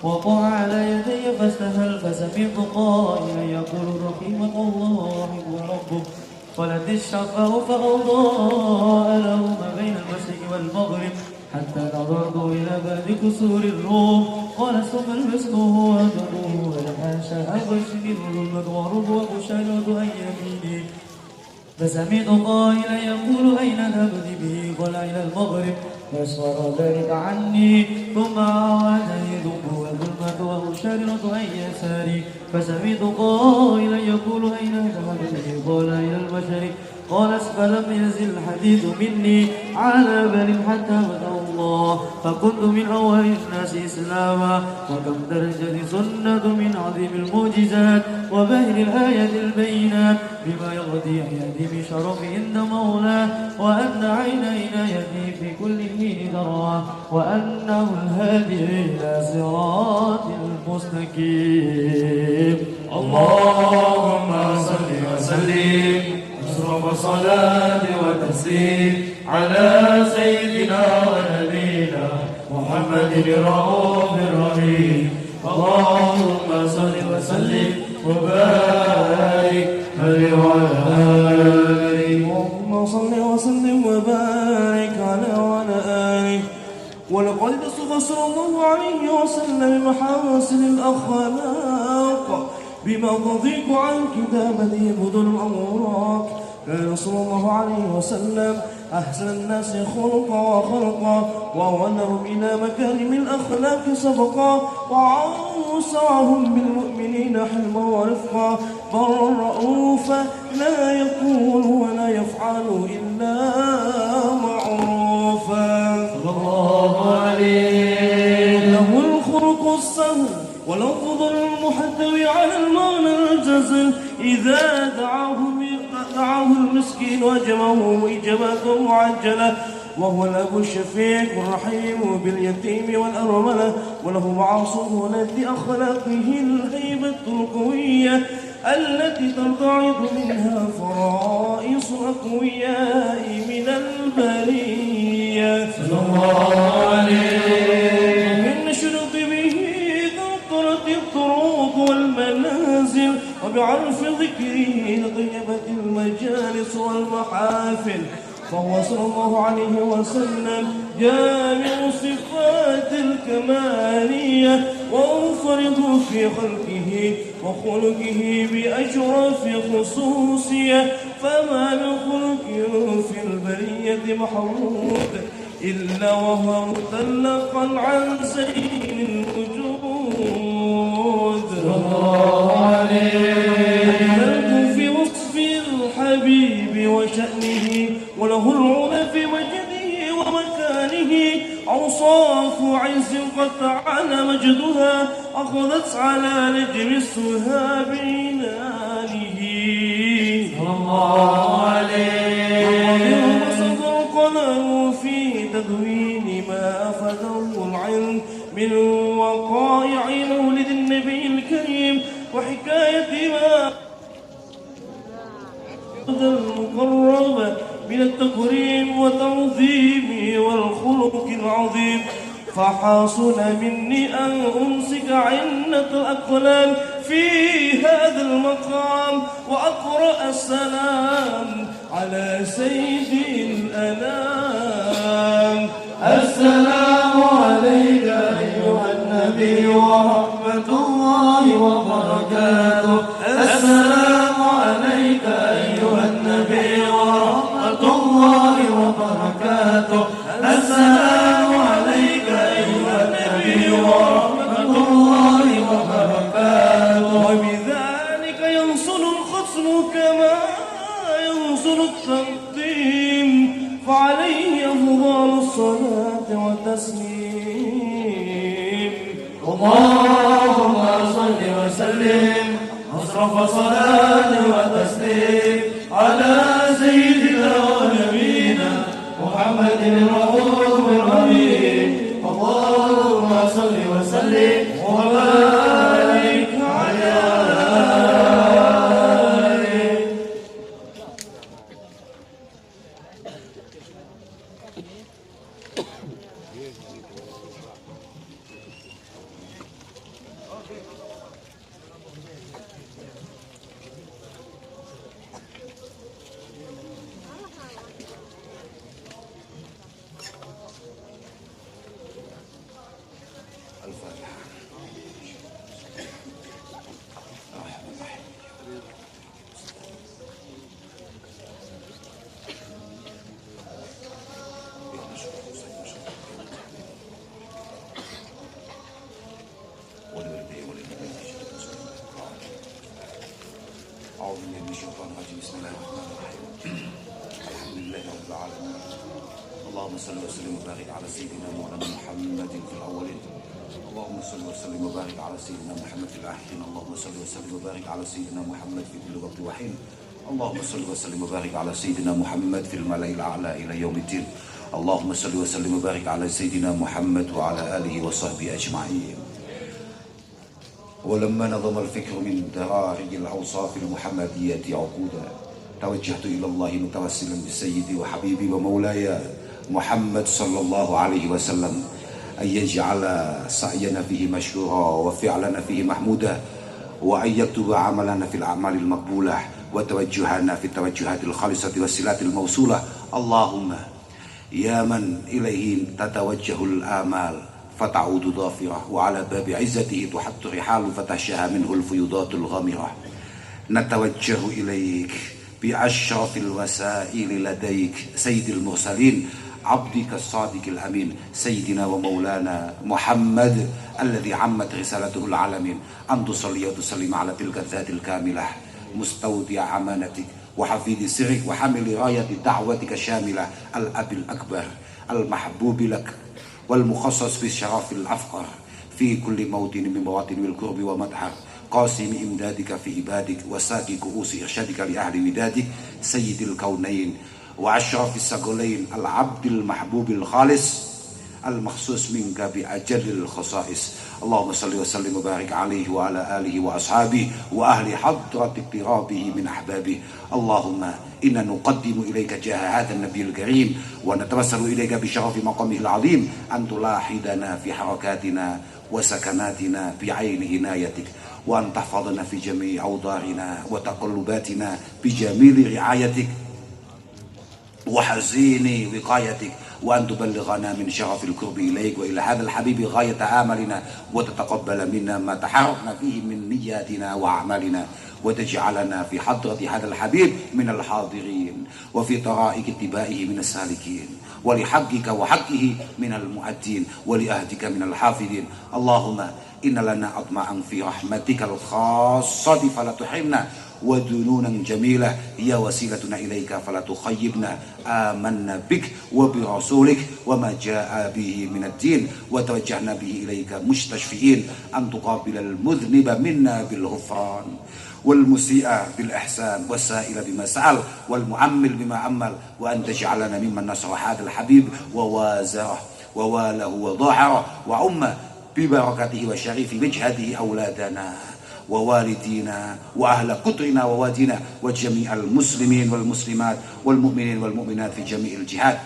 وقع على يدي فاستهل فسمعت قائلا يقول رحمك الله ورحمه ربه ولد الشفاء فأضاء له ما بين المشرق والمغرب حتى نظرت إلى باب كسور الروم قال ثم المسك هو دمه والحاشا أبشر الظلمة والربوع شهد أن يميني فسمعت قائلا يقول أين ذهبت به قال إلى المغرب فأسفر ذلك عني ثم عاودني ذنبه والظلمة وأشارة أن يساري فسمعت قائلا يقول أين ذهبت به قال إلى المشرق قال فلم يزل الحديث مني على بال حتى بدأ الله فكنت من أول الناس إسلاما وكم درجة سنة من عظيم المعجزات وبهر الآيات البينات بما يغدي يهدي بشرف عند مولاه وأن عين عنايته في كل حين تراه وأنه الهادي إلى صراط المستقيم اللهم صل وسلم أشرف صلاة وتسليم على سيدنا ونبينا محمد الرؤوف الرحيم اللهم صل وسلم وبارك عليه وعلى آله اللهم صل وسلم وبارك عليه وعلى آله ولقد وصف صلى الله عليه وسلم محاسن الأخلاق بما تضيق عن كتابته بدن الأوراق كان صلى الله عليه وسلم أحسن الناس خلقا وخلقا وأولهم إلى مكارم الأخلاق سبقا وأوسعهم بالمؤمنين حلما ورفقا برا رؤوفا لا يقول ولا يفعل إلا معروفا صلى الله عليه له الخلق السهل والأفضل المحتوي على المعنى الجزل إذا دعاه المسكين وجمعه إجابة معجلة وهو الأب الشفيق الرحيم باليتيم والأرملة وله مع صهولة أخلاقه الهيبة القوية التي تنبعث منها فرائص الأقوياء من البرية صلى الله عليه من شرط به قطرة الطرق والمنازل وبعرف ذكره لطيبة المجالس والمحافل فهو صلى الله عليه وسلم جامع صفات الكمالية وانفرد في خلقه وخلقه بأشرف خصوصية فما من خلق في البرية محمود إلا وهو مطلقا عن سيد الوجود صلى الله عليه في وصف الحبيب وشأنه وله العلا في مجده ومكانه أوصاف عز قد تعالى مجدها أخذت على نجم السهاب عنانه صلى الله عليه وصف القلم في تدوين ما أفاده العلم من وقائع مولد النبي الكريم وحكاية ما المقرب من التكريم والتعظيم والخلق العظيم فحاصل مني أن أمسك عنة الأقلام في هذا المقام وأقرأ السلام على سيد الأنام. السلام عليك أيها النبي ورحمة الله وبركاته. السلام عليك أيها النبي ورحمة الله وبركاته. السلام عليك أيها النبي ورحمة الله وبركاته. وبذلك ينصل الخصم كما ينصل التقديم، فعليه أفضل الصلاة والتسليم. اللهم صل وسلم أشرف صلاة وتسليم على سيدنا ونبينا محمد الرؤوف الرحيم. اللهم صل وسلم وبارك عليه. أعوذ بالله من الشيطان الرجيم. بسم الله الرحمن الرحيم. الحمد لله رب العالمين. اللهم صل وسلم وبارك على سيدنا مولانا محمد في الأولين. اللهم صل وسلم وبارك على سيدنا محمد في الآخرين. اللهم صل وسلم وبارك على سيدنا محمد في كل وقت وحين. اللهم صل وسلم وبارك على سيدنا محمد في الملأ الأعلى إلى يوم الدين. اللهم صل وسلم وبارك على سيدنا محمد وعلى آله وصحبه أجمعين. ولما نظم الفكر من دراري الأوصاف المحمدية عقودا، توجهت إلى الله متوسلا بسيدي وحبيبي ومولاي محمد صلى الله عليه وسلم أن يجعل سعينا فيه مشكورا وفعلنا فيه محمودا، وأن يكتب عملنا في الأعمال المقبولة وتوجهنا في التوجهات الخالصة والصلات الموصولة. اللهم يا من إليه تتوجه الآمال فتعود ظافرة، وعلى باب عزته تحط رحال فتهشها منه الفيوضات الغامرة، نتوجه إليك بأشرف الوسائل لديك سيد المرسلين عبدك الصادق الأمين سيدنا ومولانا محمد الذي عمت رسالته العالمين، أن تصلي وتسلم على تلك الذات الكاملة مستودع أمانتك وحفيد سرك وحامل راية دعوتك الشاملة، الأب الأكبر المحبوب لك والمخصص في الشرف الأفقر في كل موطن من مواطن القرب ومدحر، قاسم إمدادك في عبادك وساقي كؤوس إرشادك لأهل ودادك، سيد الكونين وأشرف الثقلين، العبد المحبوب الخالص المخصوص منك بأجل الخصائص. اللهم صل وسلم وبارك عليه وعلى آله وأصحابه وأهل حضرة اقترابه من أحبابه. اللهم إنا نقدم إليك جاه هذا النبي الكريم ونتوسل إليك بشرف مقامه العظيم أن تلاحظنا في حركاتنا وسكناتنا بعين عنايتك، وأن تحفظنا في جميع أوضارنا وتقلباتنا بجميل رعايتك وحزين وقايتك، وأن تبلغنا من شرف القرب إليك وإلى هذا الحبيب غاية آملنا، وتتقبل منا ما تحركنا فيه من نياتنا وأعمالنا، وتجعلنا في حضرة هذا الحبيب من الحاضرين وفي طرائق اتباعه من السالكين، ولحقك وحقه من المؤدين، ولأهدك من الحافظين. اللهم إن لنا أطمعا في رحمتك الخاصة فلا تحرمنا، ودنونا جميلة هي وسيلتنا إليك فلا تخيبنا. آمنا بك وبرسولك وما جاء به من الدين، وتوجهنا به إليك مستشفئين أن تقابل المذنب منا بالغفران، والمسيء بالإحسان، والسائل بما سأل، والمعمل بما عمل، وأن تجعلنا ممن نصر هذا الحبيب ووازره وواله وظاهره وعم ببركته وشريف وجهته أولادنا ووالدينا وأهل قطرنا ووادينا وجميع المسلمين والمسلمات والمؤمنين والمؤمنات في جميع الجهات،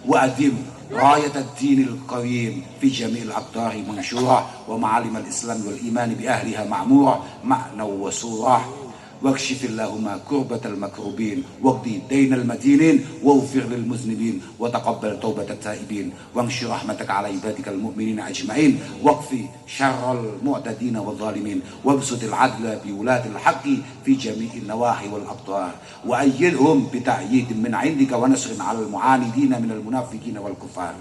وأدم راية الدين القويم في جميع الأقطار منشورة ومعالم الإسلام والإيمان بأهلها معمورة معنى وصورة واكشف اللهم كربة المكروبين واقضي دين المدينين واغفر للمذنبين وتقبل توبة التائبين وانشر رحمتك على عبادك المؤمنين أجمعين واكفي شر المعتدين والظالمين وابسط العدل بولاة الحق في جميع النواحي والأقطار وأيدهم بتأييد من عندك ونصر على المعاندين من المنافقين والكفار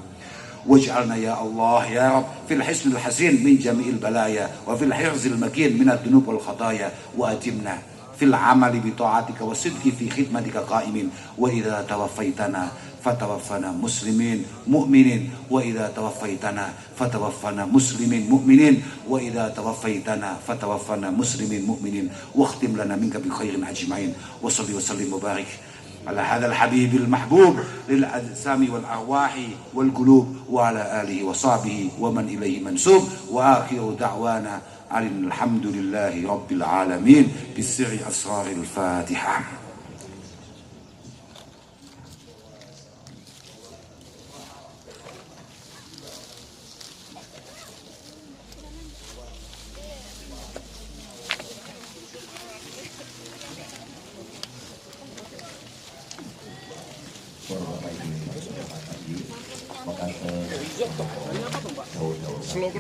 واجعلنا يا الله يا رب في الحصن الحسين من جميع البلايا وفي الحرز المكين من الذنوب والخطايا وأتمنا في العمل بطاعتك والصدق في خدمتك قائمين وإذا توفيتنا فتوفنا مسلمين مؤمنين وإذا توفيتنا فتوفنا مسلمين مؤمنين وإذا توفيتنا فتوفنا مسلمين مؤمنين واختم لنا منك بخير أجمعين وصلي وسلم وبارك على هذا الحبيب المحبوب للأجسام والأرواح والقلوب وعلى آله وصحبه ومن إليه منسوب وآخر دعوانا على الحمد لله رب العالمين بالسر أسرار الفاتحة.